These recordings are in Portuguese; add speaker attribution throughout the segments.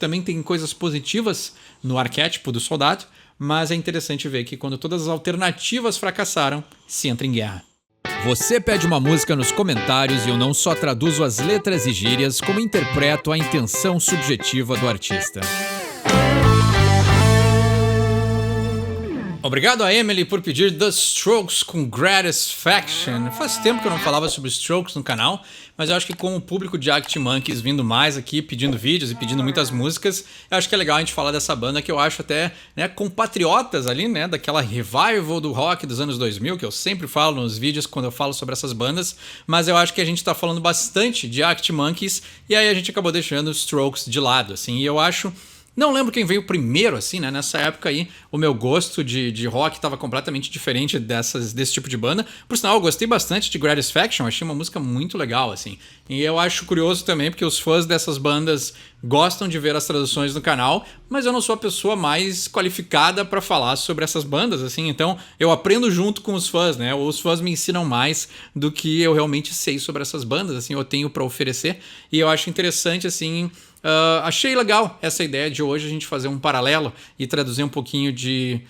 Speaker 1: também tem coisas positivas no arquétipo do soldado, mas é interessante ver que quando todas as alternativas fracassaram, se entra em guerra.
Speaker 2: Você pede uma música nos comentários e eu não só traduzo as letras e gírias, como interpreto a intenção subjetiva do artista.
Speaker 1: Obrigado a Emily por pedir The Strokes com Gratisfaction. Faz tempo que eu não falava sobre Strokes no canal, mas eu acho que com o público de Arctic Monkeys vindo mais aqui, pedindo vídeos e pedindo muitas músicas, eu acho que é legal a gente falar dessa banda que eu acho até, né, compatriotas ali, né, daquela revival do rock dos anos 2000, que eu sempre falo nos vídeos quando eu falo sobre essas bandas, mas eu acho que a gente tá falando bastante de Arctic Monkeys e aí a gente acabou deixando os Strokes de lado, assim, e eu acho... Não lembro quem veio primeiro, assim, né? Nessa época aí, o meu gosto de rock estava completamente diferente desse tipo de banda. Por sinal, eu gostei bastante de Gratisfaction, achei uma música muito legal, assim. E eu acho curioso também, porque os fãs dessas bandas gostam de ver as traduções no canal, mas eu não sou a pessoa mais qualificada para falar sobre essas bandas, assim. Então, eu aprendo junto com os fãs, né? Os fãs me ensinam mais do que eu realmente sei sobre essas bandas, assim, eu tenho para oferecer. E eu acho interessante, assim... achei legal essa ideia de hoje a gente fazer um paralelo e traduzir um pouquinho de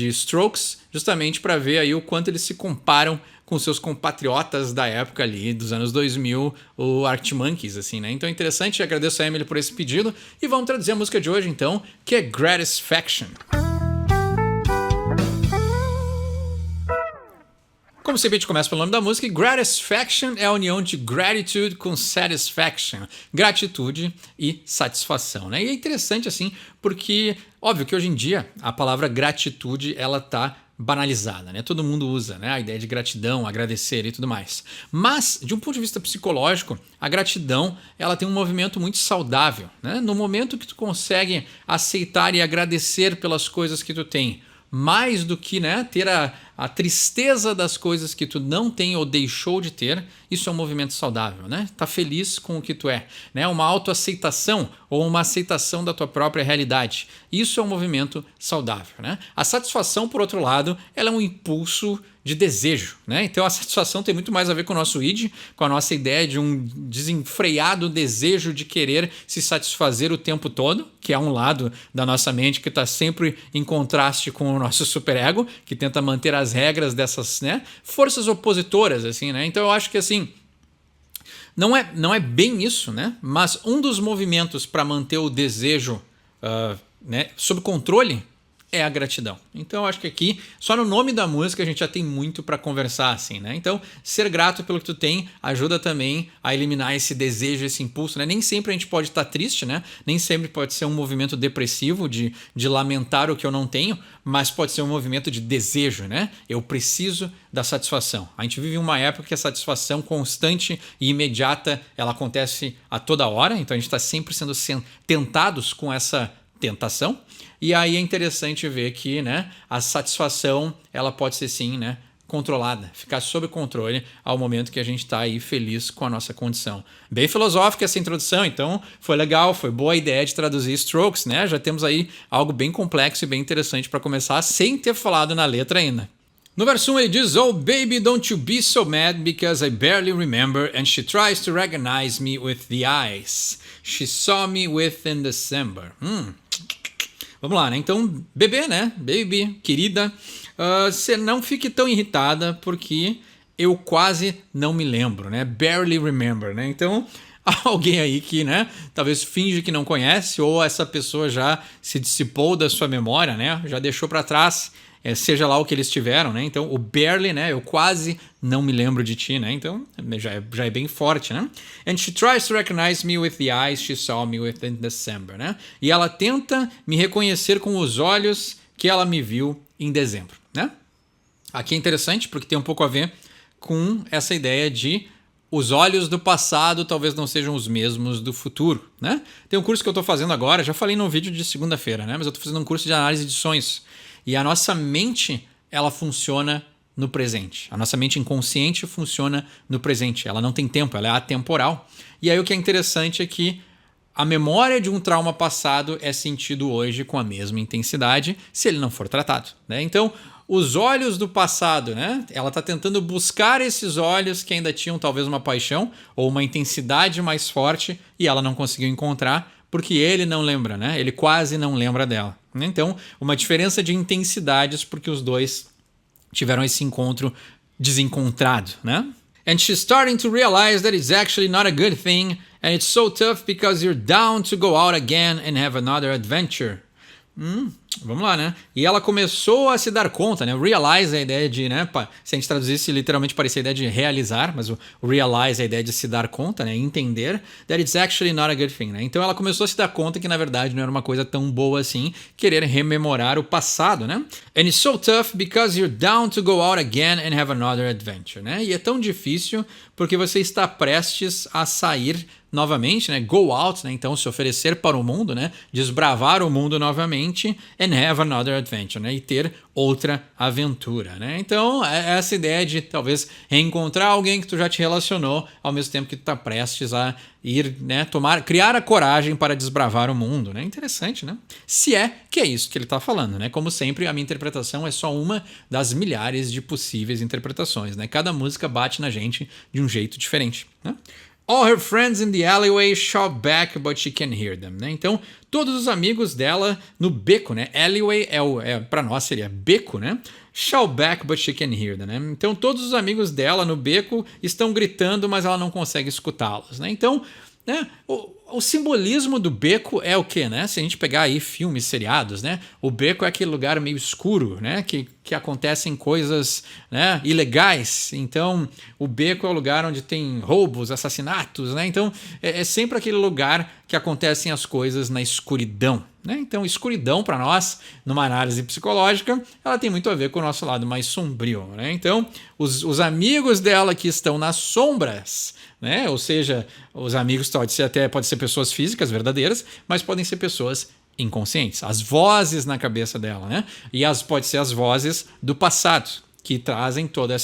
Speaker 1: Strokes, justamente para ver aí o quanto eles se comparam com seus compatriotas da época ali, dos anos 2000, o Arctic Monkeys, assim, né? Então é interessante, agradeço a Emily por esse pedido e vamos traduzir a música de hoje, então, que é Gratisfaction. Como sempre, a gente começa pelo nome da música, e Gratisfaction é a união de gratitude com satisfaction. Gratitude e satisfação, né? E é interessante, assim, porque, óbvio que hoje em dia a palavra gratitude, ela tá banalizada, né? Todo mundo usa, né? A ideia de gratidão, agradecer e tudo mais. Mas, de um ponto de vista psicológico, a gratidão, ela tem um movimento muito saudável, né? No momento que tu consegue aceitar e agradecer pelas coisas que tu tem, mais do que, né, ter a tristeza das coisas que tu não tem ou deixou de ter, isso é um movimento saudável, né? Tá feliz com o que tu é, né? Uma autoaceitação ou uma aceitação da tua própria realidade. Isso é um movimento saudável, né? A satisfação, por outro lado, ela é um impulso de desejo, né? Então a satisfação tem muito mais a ver com o nosso id, com a nossa ideia de um desenfreado desejo de querer se satisfazer o tempo todo, que é um lado da nossa mente que está sempre em contraste com o nosso superego, que tenta manter as regras dessas, né, forças opositoras, assim, né? Então eu acho que assim não é bem isso, né? Mas um dos movimentos para manter o desejo né, sob controle é a gratidão. Então eu acho que aqui, só no nome da música, a gente já tem muito para conversar, assim, né? Então, ser grato pelo que tu tem ajuda também a eliminar esse desejo, esse impulso, né? Nem sempre a gente pode estar triste, né? Nem sempre pode ser um movimento depressivo de lamentar o que eu não tenho, mas pode ser um movimento de desejo, né? Eu preciso da satisfação. A gente vive uma época que a satisfação constante e imediata, ela acontece a toda hora, então a gente está sempre sendo tentados com essa tentação. E aí é interessante ver que, né, a satisfação ela pode ser sim, né, controlada, ficar sob controle ao momento que a gente está aí feliz com a nossa condição. Bem filosófica essa introdução, então foi legal, foi boa a ideia de traduzir Strokes, né? Já temos aí algo bem complexo e bem interessante para começar sem ter falado na letra ainda. No verso 1 ele diz: "Oh baby, don't you be so mad because I barely remember and she tries to recognize me with the eyes she saw me with in December." Vamos lá, né? Então, bebê, né? Baby, querida, você não fique tão irritada porque eu quase não me lembro, né? Barely remember, né? Então, alguém aí que, né, talvez finge que não conhece ou essa pessoa já se dissipou da sua memória, né? Já deixou para trás, seja lá o que eles tiveram, né? Então, o barely, né? Eu quase não me lembro de ti, né? Então, já é bem forte, né? And she tries to recognize me with the eyes she saw me with in December, né? E ela tenta me reconhecer com os olhos que ela me viu em dezembro, né? Aqui é interessante porque tem um pouco a ver com essa ideia de os olhos do passado talvez não sejam os mesmos do futuro, né? Tem um curso que eu estou fazendo agora, já falei no vídeo de segunda-feira, né? Mas eu estou fazendo um curso de análise de sonhos. E a nossa mente, ela funciona no presente. A nossa mente inconsciente funciona no presente. Ela não tem tempo, ela é atemporal. E aí o que é interessante é que a memória de um trauma passado é sentido hoje com a mesma intensidade se ele não for tratado, né? Então, os olhos do passado, né? Ela está tentando buscar esses olhos que ainda tinham talvez uma paixão ou uma intensidade mais forte e ela não conseguiu encontrar porque ele não lembra, né? Ele quase não lembra dela. Então, uma diferença de intensidades porque os dois tiveram esse encontro desencontrado, né? And she's starting to realize that it's actually not a good thing and it's so tough because you're down to go out again and have another adventure. Vamos lá, né? E ela começou a se dar conta, né? Realize é a ideia de, né? Se a gente traduzisse, literalmente parecia a ideia de realizar, mas o realize é a ideia de se dar conta, né? Entender that it's actually not a good thing, né? Então ela começou a se dar conta que na verdade não era uma coisa tão boa assim, querer rememorar o passado, né? And it's so tough because you're down to go out again and have another adventure, né? E é tão difícil porque você está prestes a sair novamente, né? Go out, né? Então se oferecer para o mundo, né? Desbravar o mundo novamente and have another adventure, né? E ter outra aventura, né? Então é essa ideia de talvez reencontrar alguém que tu já te relacionou ao mesmo tempo que tu está prestes a ir, né? Criar a coragem para desbravar o mundo, né? Interessante, né? Se é que é isso que ele está falando, né? Como sempre, a minha interpretação é só uma das milhares de possíveis interpretações, né? Cada música bate na gente de um jeito diferente, né? All her friends in the alleyway shout back, but she can hear them, né? Então, todos os amigos dela no beco, né? Alleyway para nós seria beco, né? Shout back, but she can hear them, né? Então, todos os amigos dela no beco estão gritando, mas ela não consegue escutá-los, né? Então, né? O simbolismo do beco é o quê, né? Se a gente pegar aí filmes, seriados, né? O beco é aquele lugar meio escuro, né? Que acontecem coisas, né? Ilegais. Então, o beco é o lugar onde tem roubos, assassinatos, né? Então, é sempre aquele lugar que acontecem as coisas na escuridão, né? Então, escuridão para nós, numa análise psicológica, ela tem muito a ver com o nosso lado mais sombrio, né? Então, os amigos dela que estão nas sombras, né? Ou seja, os amigos pode ser pessoas físicas verdadeiras, mas podem ser pessoas inconscientes, as vozes na cabeça dela, né? E pode ser as vozes do passado que trazem toda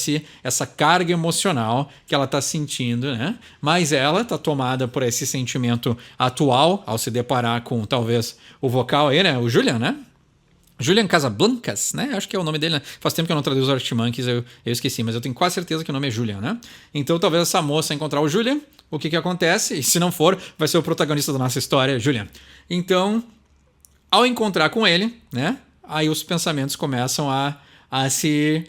Speaker 1: essa carga emocional que ela está sentindo, né? Mas ela está tomada por esse sentimento atual ao se deparar com talvez o vocal aí, né? O Julian, né? Julian Casablancas, né? Acho que é o nome dele, né? Faz tempo que eu não traduzo Arctic Monkeys, eu esqueci, mas eu tenho quase certeza que o nome é Julian, né? Então talvez essa moça encontrar o Julian, o que acontece? E se não for, vai ser o protagonista da nossa história, Julian. Então, ao encontrar com ele, né? Aí os pensamentos começam a se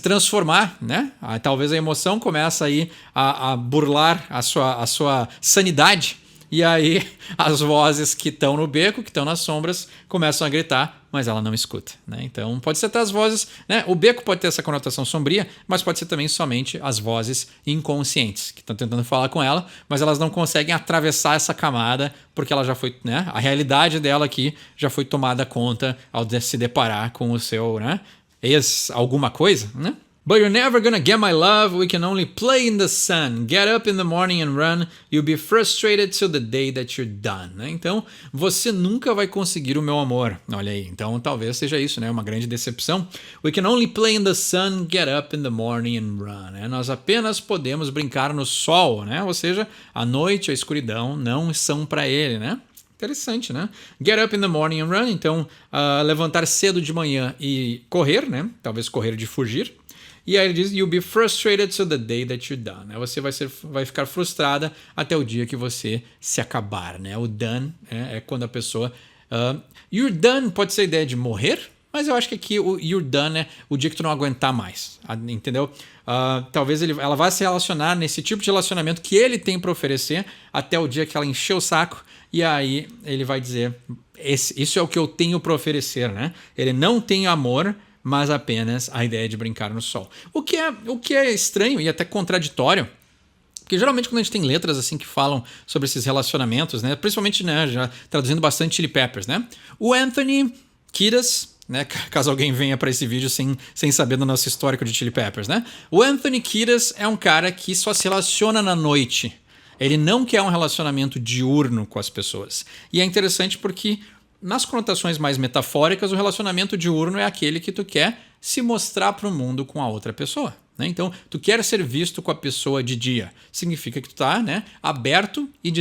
Speaker 1: transformar, né? Talvez a emoção começa aí a burlar a sua sanidade. E aí as vozes que estão no beco, que estão nas sombras, começam a gritar, mas ela não escuta, né? Então pode ser até as vozes, né? O beco pode ter essa conotação sombria, mas pode ser também somente as vozes inconscientes que estão tentando falar com ela, mas elas não conseguem atravessar essa camada porque ela já foi, né? A realidade dela aqui já foi tomada conta ao se deparar com o seu, né? Alguma coisa, né? But you're never gonna get my love, we can only play in the sun. Get up in the morning and run, you'll be frustrated till the day that you're done. Né? Então, você nunca vai conseguir o meu amor. Olha aí, então talvez seja isso, né? Uma grande decepção. We can only play in the sun, get up in the morning and run. Né? Nós apenas podemos brincar no sol, né? Ou seja, a noite e a escuridão não são para ele, né? Interessante, né? Get up in the morning and run. Então, levantar cedo de manhã e correr, né? Talvez correr de fugir. E aí ele diz, you'll be frustrated till the day that you're done. Você vai ficar frustrada até o dia que você se acabar, né? O done é quando a pessoa... you're done pode ser a ideia de morrer, mas eu acho que aqui o you're done é o dia que tu não aguentar mais, entendeu? Talvez ela vá se relacionar nesse tipo de relacionamento que ele tem para oferecer até o dia que ela encher o saco e aí ele vai dizer, isso é o que eu tenho para oferecer, né? Ele não tem amor, mas apenas a ideia de brincar no sol. O que é estranho e até contraditório, porque geralmente quando a gente tem letras assim que falam sobre esses relacionamentos, né, principalmente, né, já traduzindo bastante Chili Peppers, né, o Anthony Kiedis, né, caso alguém venha para esse vídeo sem saber do nosso histórico de Chili Peppers, né, o Anthony Kiedis é um cara que só se relaciona na noite. Ele não quer um relacionamento diurno com as pessoas. E é interessante porque nas conotações mais metafóricas, o relacionamento diurno é aquele que tu quer se mostrar para o mundo com a outra pessoa, né? Então, tu quer ser visto com a pessoa de dia. Significa que tu está, né, aberto e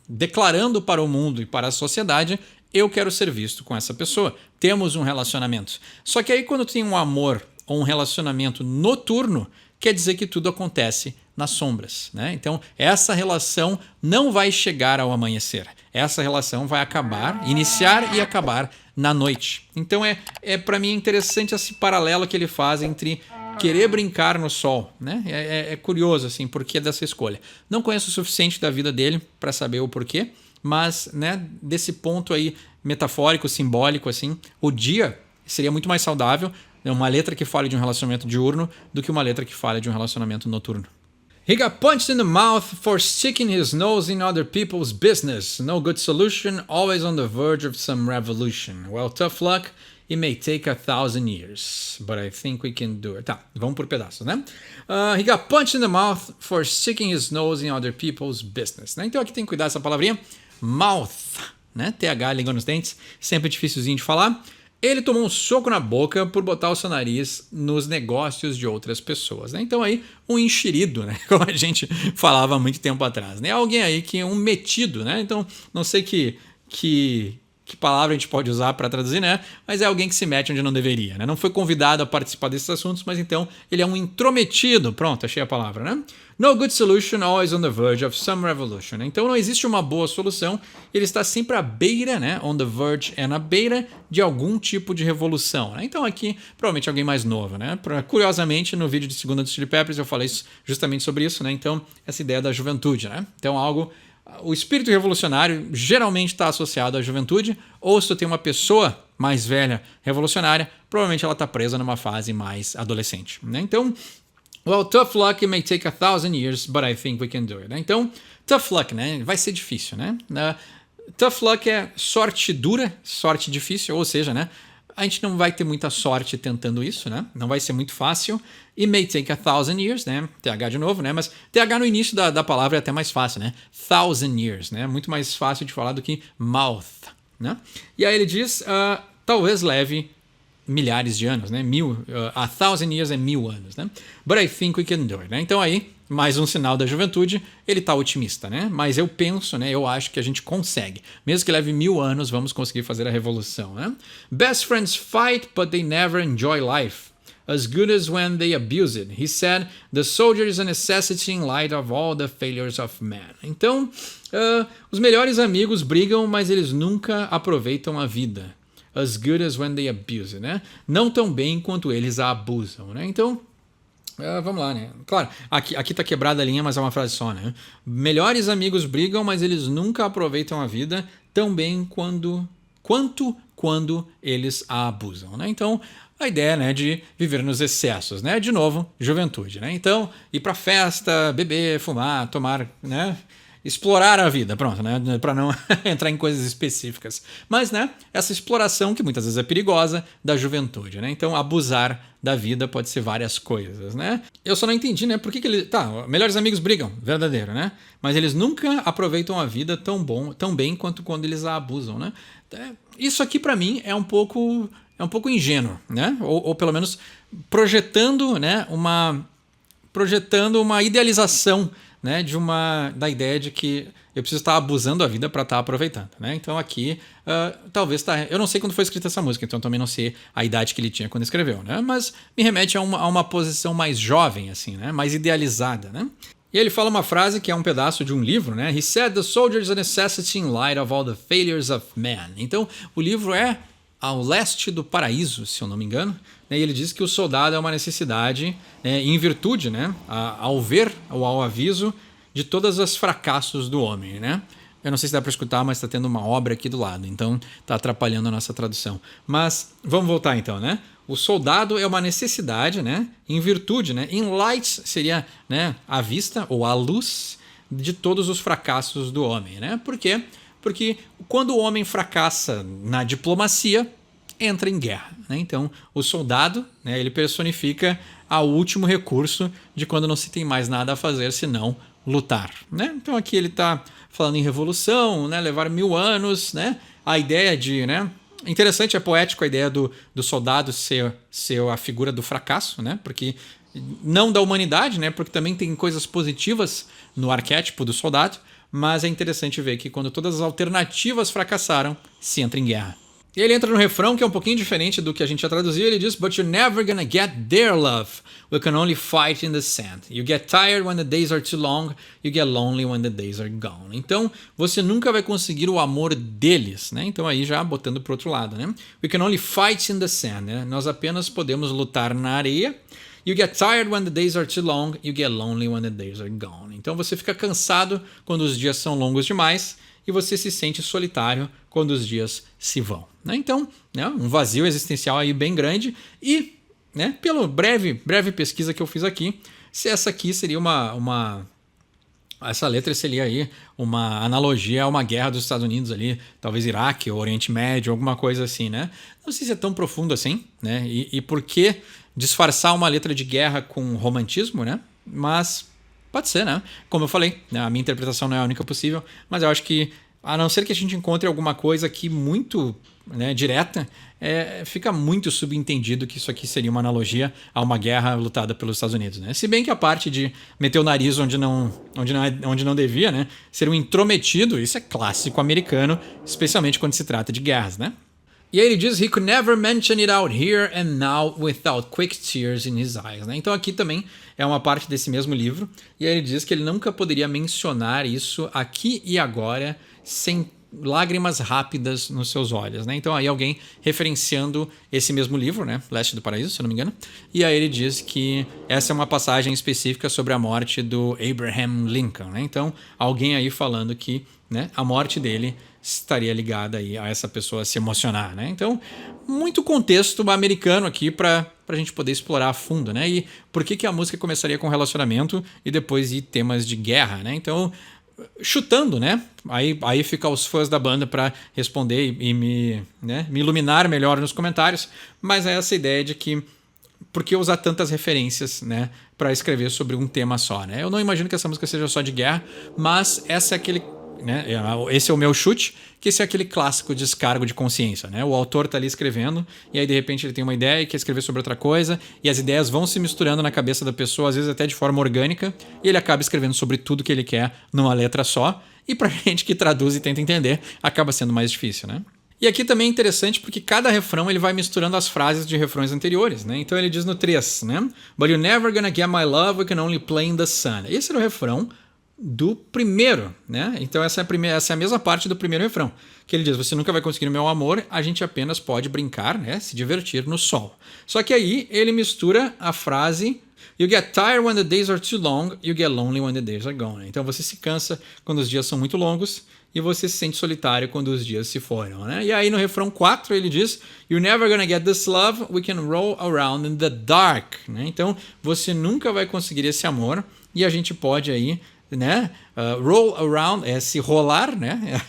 Speaker 1: declarando para o mundo e para a sociedade, eu quero ser visto com essa pessoa. Temos um relacionamento. Só que aí quando tu tem um amor ou um relacionamento noturno, quer dizer que tudo acontece nas sombras, né? Então, essa relação não vai chegar ao amanhecer. Essa relação vai acabar, iniciar e acabar na noite. Então, para mim interessante esse paralelo que ele faz entre querer brincar no sol, né? É curioso, assim, porquê dessa escolha. Não conheço o suficiente da vida dele para saber o porquê, mas, né, desse ponto aí metafórico, simbólico, assim, o dia seria muito mais saudável, uma letra que fale de um relacionamento diurno do que uma letra que fale de um relacionamento noturno. He got punched in the mouth for sticking his nose in other people's business. No good solution, always on the verge of some revolution. Well, tough luck, it may take 1,000 years, but I think we can do it. Tá, vamos por pedaços, né? He got punched in the mouth for sticking his nose in other people's business. Né? Então aqui tem que cuidar dessa palavrinha. Mouth, né? TH, língua nos dentes, sempre difícilzinho de falar. Ele tomou um soco na boca por botar o seu nariz nos negócios de outras pessoas, né? Então aí, um enxerido, né? Como a gente falava há muito tempo atrás, né? Alguém aí que é um metido, né? Então, não sei que palavra a gente pode usar para traduzir, né? Mas é alguém que se mete onde não deveria, né? Não foi convidado a participar desses assuntos, mas então ele é um intrometido. Pronto, achei a palavra, né? No good solution, always on the verge of some revolution. Então não existe uma boa solução, ele está sempre à beira, né? On the verge é na beira de algum tipo de revolução, né? Então aqui, provavelmente alguém mais novo, né? Curiosamente, no vídeo de segunda do Chili Peppers eu falei justamente sobre isso, né? Então, essa ideia da juventude, né? Então o espírito revolucionário geralmente está associado à juventude, ou se tu tem uma pessoa mais velha revolucionária, provavelmente ela está presa numa fase mais adolescente, né? Então, well, tough luck, it may take 1,000 years, but I think we can do it. Né? Então, tough luck, né? Vai ser difícil, né? Tough luck é sorte dura, sorte difícil, ou seja, né? A gente não vai ter muita sorte tentando isso, né? Não vai ser muito fácil. It may take 1,000 years, né? TH de novo, né? Mas TH no início da palavra é até mais fácil, né? 1,000 years, né? Muito mais fácil de falar do que mouth, né? E aí ele diz, talvez leve milhares de anos, né? 1,000 years é 1.000 anos, né? But I think we can do it, né? Então aí, mais um sinal da juventude, ele tá otimista, né? Mas eu penso, né? Eu acho que a gente consegue. Mesmo que leve 1.000 anos, vamos conseguir fazer a revolução, né? Best friends fight, but they never enjoy life. As good as when they abuse it. He said, the soldier is a necessity in light of all the failures of man. Então, os melhores amigos brigam, mas eles nunca aproveitam a vida. As good as when they abuse it, né? Não tão bem quanto eles a abusam, né? Então, vamos lá, né? Claro, aqui tá quebrada a linha, mas é uma frase só, né? Melhores amigos brigam, mas eles nunca aproveitam a vida tão bem quanto quando eles a abusam, né? Então, a ideia, né, de viver nos excessos, né? De novo, juventude, né? Então, ir pra festa, beber, fumar, tomar, né? Explorar a vida, pronto, né? Para não entrar em coisas específicas. Mas, né? Essa exploração, que muitas vezes é perigosa, da juventude, né? Então, abusar da vida pode ser várias coisas, né? Eu só não entendi, né? Por que ele... Tá, melhores amigos brigam, verdadeiro, né? Mas eles nunca aproveitam a vida tão bem quanto quando eles a abusam, né? Isso aqui, para mim, é um pouco ingênuo, né? Ou pelo menos projetando, né? Projetando uma idealização, né, da ideia de que eu preciso estar abusando a vida para estar aproveitando, né? Então aqui talvez eu não sei quando foi escrita essa música, então também não sei a idade que ele tinha quando escreveu, né? Mas me remete a uma posição mais jovem, assim, né? Mais idealizada, né? E ele fala uma frase que é um pedaço de um livro, né? He said the soldier is a necessity in light of all the failures of man. Então o livro é Ao Leste do Paraíso, se eu não me engano, né? E ele diz que o soldado é uma necessidade, né, em virtude, né, ao ver ou ao aviso de todos os fracassos do homem, né? Eu não sei se dá para escutar, mas está tendo uma obra aqui do lado, então está atrapalhando a nossa tradução. Mas vamos voltar então, né? O soldado é uma necessidade, né, em virtude, né? In light seria, né, a vista ou a luz de todos os fracassos do homem, né? Por quê? Porque quando o homem fracassa na diplomacia, entra em guerra, né? Então, o soldado, né, ele personifica o último recurso de quando não se tem mais nada a fazer senão lutar, né? Então, aqui ele está falando em revolução, né, levar 1.000 anos, né? A ideia de, né? Interessante, é poético a ideia do soldado ser a figura do fracasso, né? Porque não da humanidade, né? Porque também tem coisas positivas no arquétipo do soldado. Mas é interessante ver que quando todas as alternativas fracassaram, se entra em guerra. E ele entra no refrão, que é um pouquinho diferente do que a gente já traduziu. Ele diz: But you're never gonna get their love. We can only fight in the sand. You get tired when the days are too long. You get lonely when the days are gone. Então, você nunca vai conseguir o amor deles, né? Então, aí já botando pro outro lado, né? We can only fight in the sand, né? Nós apenas podemos lutar na areia. You get tired when the days are too long. You get lonely when the days are gone. Então, você fica cansado quando os dias são longos demais. E você se sente solitário quando os dias se vão. Né? Então, né, um vazio existencial aí bem grande. E, né, pela breve pesquisa que eu fiz aqui, se essa aqui seria essa letra seria aí uma analogia a uma guerra dos Estados Unidos ali, talvez Iraque ou Oriente Médio, alguma coisa assim, né? Não sei se é tão profundo assim, né? E por que disfarçar uma letra de guerra com romantismo, né? Mas pode ser, né? Como eu falei, a minha interpretação não é a única possível, mas eu acho que, a não ser que a gente encontre alguma coisa aqui muito, né, direta, fica muito subentendido que isso aqui seria uma analogia a uma guerra lutada pelos Estados Unidos, né? Se bem que a parte de meter o nariz onde não devia, né, ser um intrometido, isso é clássico americano, especialmente quando se trata de guerras, né? E aí ele diz: He could never mention it out here and now without quick tears in his eyes. Né? Então aqui também é uma parte desse mesmo livro. E aí ele diz que ele nunca poderia mencionar isso aqui e agora sem lágrimas rápidas nos seus olhos. Né? Então aí alguém referenciando esse mesmo livro, né? Leste do Paraíso, se eu não me engano. E aí ele diz que essa é uma passagem específica sobre a morte do Abraham Lincoln. Né? Então alguém aí falando que, né, a morte dele estaria ligada aí a essa pessoa se emocionar, né? Então, muito contexto americano aqui para a gente poder explorar a fundo, né? E por que a música começaria com relacionamento e depois ir temas de guerra, né? Então, chutando, né? Aí fica os fãs da banda para responder e me iluminar melhor nos comentários, mas é essa ideia de que por que usar tantas referências, né, para escrever sobre um tema só, né? Eu não imagino que essa música seja só de guerra, mas essa é aquele, né, esse é o meu chute, que esse é aquele clássico descargo de consciência, né? O autor tá ali escrevendo e aí de repente ele tem uma ideia e quer escrever sobre outra coisa e as ideias vão se misturando na cabeça da pessoa, às vezes até de forma orgânica, e ele acaba escrevendo sobre tudo que ele quer numa letra só, e pra gente que traduz e tenta entender, acaba sendo mais difícil, né? E aqui também é interessante porque cada refrão ele vai misturando as frases de refrões anteriores, né? Então ele diz no 3, né? But you're never gonna get my love, we can only play in the sun. Esse era o refrão do primeiro, né? Então essa é a mesma parte do primeiro refrão, que ele diz: você nunca vai conseguir o meu amor, a gente apenas pode brincar, né? Se divertir no sol. Só que aí ele mistura a frase: You get tired when the days are too long, you get lonely when the days are gone. Então você se cansa quando os dias são muito longos e você se sente solitário quando os dias se foram, né? E aí no refrão 4 ele diz: You're never gonna get this love, we can roll around in the dark, né? Então você nunca vai conseguir esse amor e a gente pode aí, né? Roll around é se rolar, né?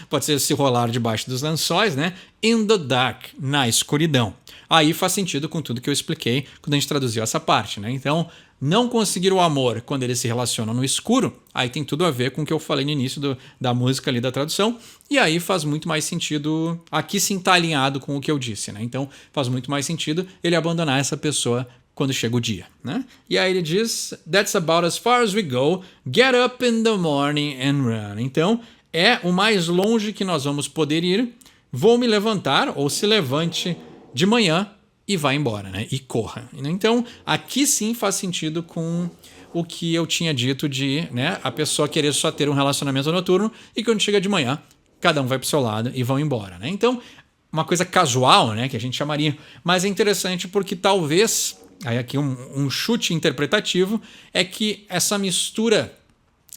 Speaker 1: Pode ser se rolar debaixo dos lençóis, né? In the dark, na escuridão. Aí faz sentido com tudo que eu expliquei quando a gente traduziu essa parte, né? Então, não conseguir o amor quando eles se relacionam no escuro, aí tem tudo a ver com o que eu falei no início da música ali da tradução, e aí faz muito mais sentido, aqui sim tá alinhado com o que eu disse, né? Então, faz muito mais sentido ele abandonar essa pessoa quando chega o dia, né? E aí ele diz: That's about as far as we go, get up in the morning and run. Então, é o mais longe que nós vamos poder ir, vou me levantar, ou se levante de manhã e vá embora, né? E corra. Então, aqui sim faz sentido com o que eu tinha dito de, né, a pessoa querer só ter um relacionamento noturno e quando chega de manhã, cada um vai pro seu lado e vão embora, né? Então, uma coisa casual, né, que a gente chamaria, mas é interessante porque talvez, aí aqui um chute interpretativo, é que essa mistura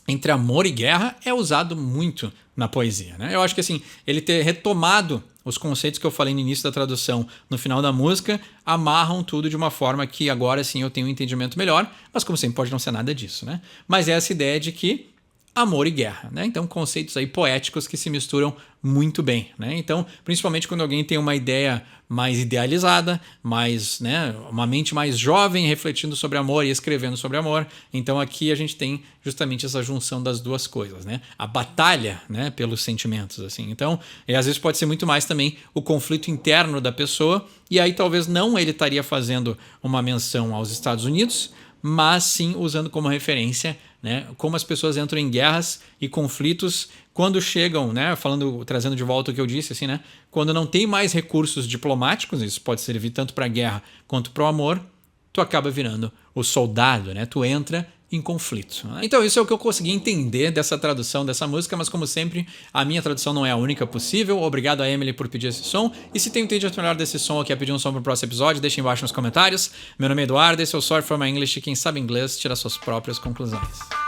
Speaker 1: entre amor e guerra é usado muito na poesia, né? Eu acho que assim, ele ter retomado os conceitos que eu falei no início da tradução no final da música amarram tudo de uma forma que agora sim eu tenho um entendimento melhor, mas como sempre pode não ser nada disso, né? Mas é essa ideia de que amor e guerra, né? Então conceitos aí poéticos que se misturam muito bem, né? Então, principalmente quando alguém tem uma ideia mais idealizada, mais, né, uma mente mais jovem refletindo sobre amor e escrevendo sobre amor. Então aqui a gente tem justamente essa junção das duas coisas, né? A batalha, né, pelos sentimentos, assim. Então, às vezes pode ser muito mais também o conflito interno da pessoa, e aí talvez não ele estaria fazendo uma menção aos Estados Unidos, mas sim usando como referência, né, como as pessoas entram em guerras e conflitos quando chegam, né, trazendo de volta o que eu disse, assim, né, quando não tem mais recursos diplomáticos, isso pode servir tanto para a guerra quanto para o amor, tu acaba virando o soldado, né, tu entra em conflito. Então isso é o que eu consegui entender dessa tradução dessa música, mas como sempre, a minha tradução não é a única possível. Obrigado a Emily por pedir esse som. E se tem um entendido melhor desse som ou quer pedir um som para o próximo episódio, deixa embaixo nos comentários. Meu nome é Eduardo, esse é o Sorry for My English, e quem sabe inglês tira suas próprias conclusões.